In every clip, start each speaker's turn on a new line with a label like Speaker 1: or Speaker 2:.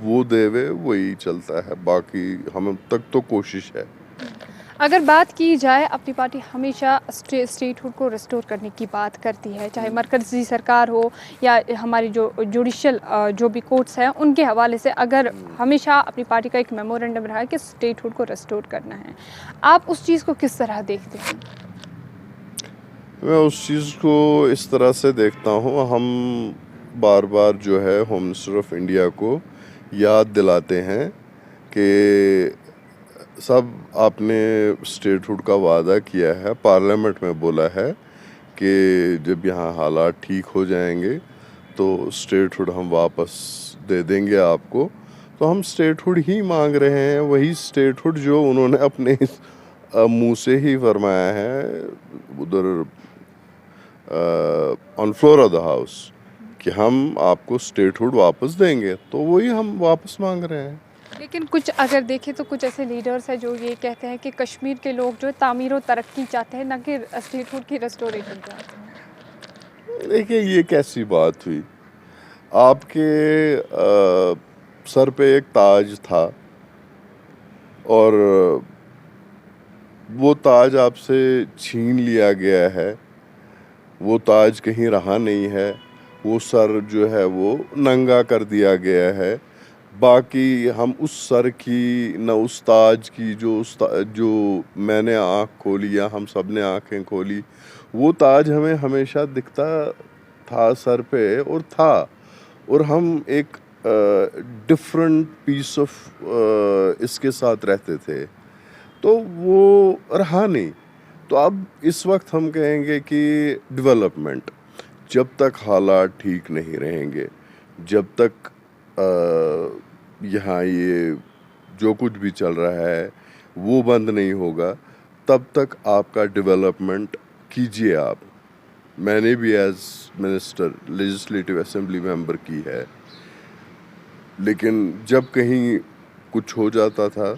Speaker 1: وہ دے ہوئے وہی چلتا ہے، باقی ہم تک تو کوشش ہے.
Speaker 2: اگر بات کی جائے، اپنی پارٹی ہمیشہ اسٹیٹ ہوڈ کو ریسٹور کرنے کی بات کرتی ہے، چاہے مرکزی سرکار ہو یا ہماری جو جوڈیشل جو بھی کورٹس ہیں ان کے حوالے سے، اگر ہمیشہ اپنی پارٹی کا ایک میمورنڈم رہا ہے کہ اسٹیٹ ہوڈ کو ریسٹور کرنا ہے، آپ اس چیز کو کس طرح دیکھتے ہیں؟
Speaker 1: میں اس چیز کو اس طرح سے دیکھتا ہوں، ہم بار بار جو ہے ہوم منسٹر آف انڈیا کو یاد دلاتے ہیں کہ سب آپ نے اسٹیٹ ہوڈ کا وعدہ کیا ہے، پارلیمنٹ میں بولا ہے کہ جب یہاں حالات ٹھیک ہو جائیں گے تو اسٹیٹ ہوڈ ہم واپس دے دیں گے آپ کو. تو ہم اسٹیٹ ہوڈ ہی مانگ رہے ہیں، وہی اسٹیٹ ہوڈ جو انہوں نے اپنے منہ سے ہی فرمایا ہے ادھر on floor of the house کہ ہم آپ کو اسٹیٹ ہوڈ واپس دیں گے، تو وہی ہم واپس مانگ رہے ہیں.
Speaker 2: لیکن کچھ اگر دیکھیں تو کچھ ایسے لیڈرز ہیں جو یہ کہتے ہیں کہ کشمیر کے لوگ جو تعمیر و ترقی چاہتے ہیں، نہ کہ اسٹیٹ ہوڈ کی ریسٹوریشن چاہتے ہیں.
Speaker 1: دیکھیے یہ کیسی بات ہوئی، آپ کے سر پہ ایک تاج تھا اور وہ تاج آپ سے چھین لیا گیا ہے، وہ تاج کہیں رہا نہیں ہے، وہ سر جو ہے وہ ننگا کر دیا گیا ہے. باقی ہم اس سر کی نہ اس تاج کی جو میں نے آنکھ کھولی یا ہم سب نے آنکھیں کھولی، وہ تاج ہمیں ہمیشہ دکھتا تھا سر پہ اور تھا، اور ہم ایک ڈفرنٹ پیس آف اس کے ساتھ رہتے تھے، تو وہ رہا نہیں. تو اب اس وقت ہم کہیں گے کہ ڈیولپمنٹ جب تک حالات ٹھیک نہیں رہیں گے، جب تک یہاں یہ جو کچھ بھی چل رہا ہے وہ بند نہیں ہوگا، تب تک آپ کا ڈیولپمنٹ کیجیے آپ. میں نے بھی ایز منسٹر لیجسلیٹو اسمبلی ممبر کی ہے، لیکن جب کہیں کچھ ہو جاتا تھا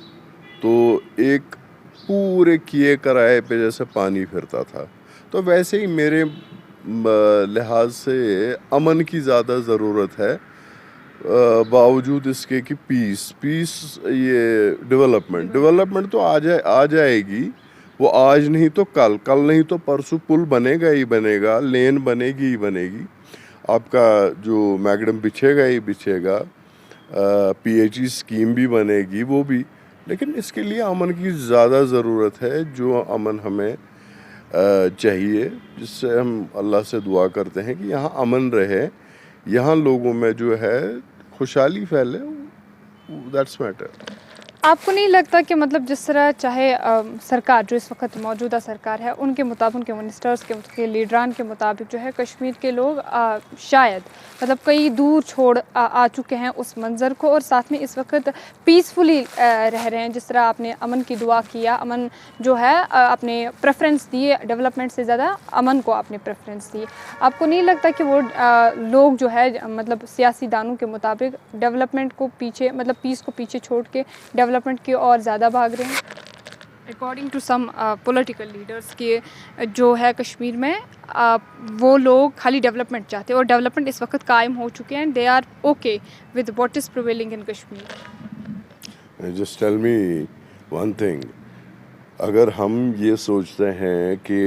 Speaker 1: تو ایک پورے کیے کرائے پہ جیسے پانی پھرتا تھا. تو ویسے ہی میرے لحاظ سے امن کی زیادہ ضرورت ہے، باوجود اس کے کہ پیس یہ ڈیولپمنٹ تو آ جائے گی، وہ آج نہیں تو کل نہیں تو پرسوں پل بنے گا ہی بنے گا، لین بنے گی ہی بنے گی، آپ کا جو میگڈم بچھے گا ہی بچھے گا، پی ایچ ای اسکیم بھی بنے گی وہ بھی. لیکن اس کے لیے امن کی زیادہ ضرورت ہے، جو امن ہمیں چاہیے، جس سے ہم اللہ سے دعا کرتے ہیں کہ یہاں امن رہے، یہاں لوگوں میں جو ہے خوشحالی پھیلے. That's matter.
Speaker 2: آپ کو نہیں لگتا کہ مطلب جس طرح چاہے سرکار جو اس وقت موجودہ سرکار ہے ان کے مطابق، ان کے منسٹرز کے لیڈران کے مطابق جو ہے کشمیر کے لوگ شاید مطلب کئی دور چھوڑ آ چکے ہیں اس منظر کو، اور ساتھ میں اس وقت پیسفلی رہ رہے ہیں؟ جس طرح آپ نے امن کی دعا کیا، امن جو ہے آپ نے پریفرنس دی، ڈیولپمنٹ سے زیادہ امن کو آپ نے پریفرنس دی. آپ کو نہیں لگتا کہ وہ لوگ جو ہے مطلب سیاسی دانوں کے مطابق ڈیولپمنٹ کو پیچھے، مطلب پیس کو پیچھے چھوڑ کے ڈیولپمنٹ کی اور زیادہ بھاگ رہے ہیں؟ According to some political leaders کے جو ہے کشمیر میں وہ لوگ خالی ڈیولپمنٹ چاہتے ہیں، اور ڈیولپمنٹ اس وقت قائم ہو چکے ہیں، they are okay with what is prevailing in Kashmir.
Speaker 1: Just tell me one thing, اگر ہم یہ سوچتے ہیں کہ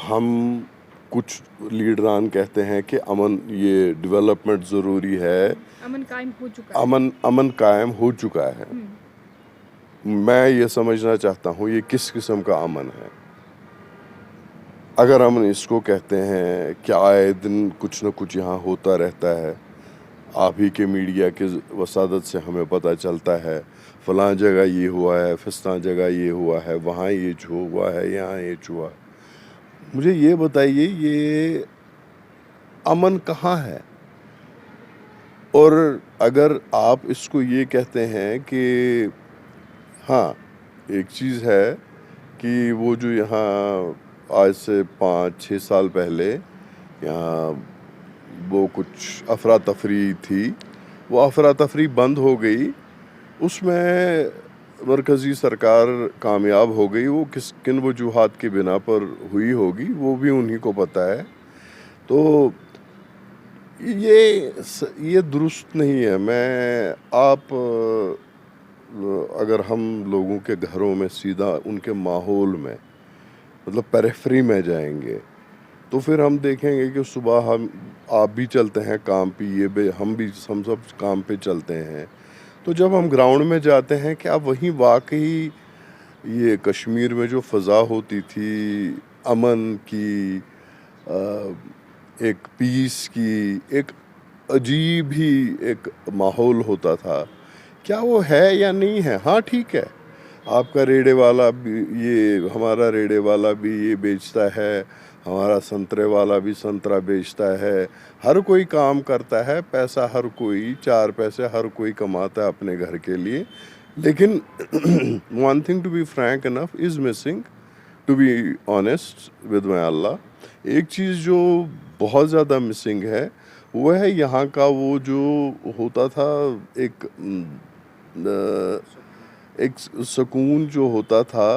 Speaker 1: ہم کچھ لیڈران کہتے ہیں کہ امن، یہ ڈیولپمنٹ ضروری ہے،
Speaker 2: امن قائم ہو چکا ہے،
Speaker 1: امن قائم ہو چکا ہے، میں یہ سمجھنا چاہتا ہوں یہ کس قسم کا امن ہے. اگر ہم اس کو کہتے ہیں کہ آئے دن کچھ نہ کچھ یہاں ہوتا رہتا ہے، آپ ہی کے میڈیا کے وسادت سے ہمیں پتہ چلتا ہے فلاں جگہ یہ ہوا ہے، فلاں جگہ یہ ہوا ہے، وہاں یہ ہوا ہے، یہاں یہ ہوا ہے. مجھے یہ بتائیے یہ امن کہاں ہے؟ اور اگر آپ اس کو یہ کہتے ہیں کہ ہاں ایک چیز ہے کہ وہ جو یہاں آج سے 5-6 سال پہلے یہاں وہ کچھ افراتفری تھی، وہ افراتفری بند ہو گئی، اس میں مرکزی سرکار کامیاب ہو گئی، وہ کن وجوہات کی بنا پر ہوئی ہوگی وہ بھی انہی کو پتہ ہے. تو یہ درست نہیں ہے. آپ اگر ہم لوگوں کے گھروں میں سیدھا ان کے ماحول میں مطلب پیریفری میں جائیں گے تو پھر ہم دیکھیں گے کہ صبح آپ بھی چلتے ہیں کام پہ, ہم سب کام پہ چلتے ہیں. تو جب ہم گراؤنڈ میں جاتے ہیں کہ اب وہیں واقعی یہ کشمیر میں جو فضا ہوتی تھی امن کی, ایک پیس کی, ایک عجیب ہی ایک ماحول ہوتا تھا, کیا وہ ہے یا نہیں ہے؟ ہاں ٹھیک ہے, آپ کا ریڑے والا بھی ہمارا ریڑے والا بھی یہ بیچتا ہے, ہمارا سنترے والا بھی سنترا بیچتا ہے, ہر کوئی کام کرتا ہے, پیسہ ہر کوئی 4 پیسے ہر کوئی کماتا ہے اپنے گھر کے لیے. لیکن one thing to be frank enough is missing, to be honest with my Allah. ایک چیز جو بہت زیادہ مسنگ ہے وہ ہے یہاں کا وہ جو ہوتا تھا ایک سکون جو ہوتا تھا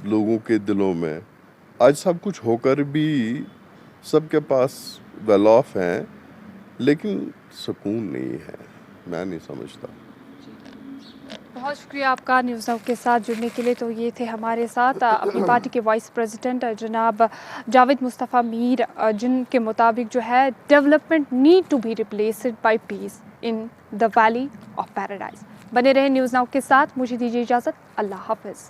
Speaker 1: لوگوں کے دلوں میں. آج سب کچھ ہو کر بھی سب کے پاس ویل آف ہیں لیکن سکون نہیں ہے. میں نہیں سمجھتا.
Speaker 2: بہت شکریہ آپ کا نیوز ناؤ کے ساتھ جڑنے کے لیے. تو یہ تھے ہمارے ساتھ اپنی پارٹی کے وائس پریزیڈنٹ جناب جاوید مصطفیٰ میر, جن کے مطابق جو ہے development need to be replaced by peace in the valley of paradise. بنے رہے نیوز ناؤ کے ساتھ, مجھے دیجیے اجازت. اللہ حافظ.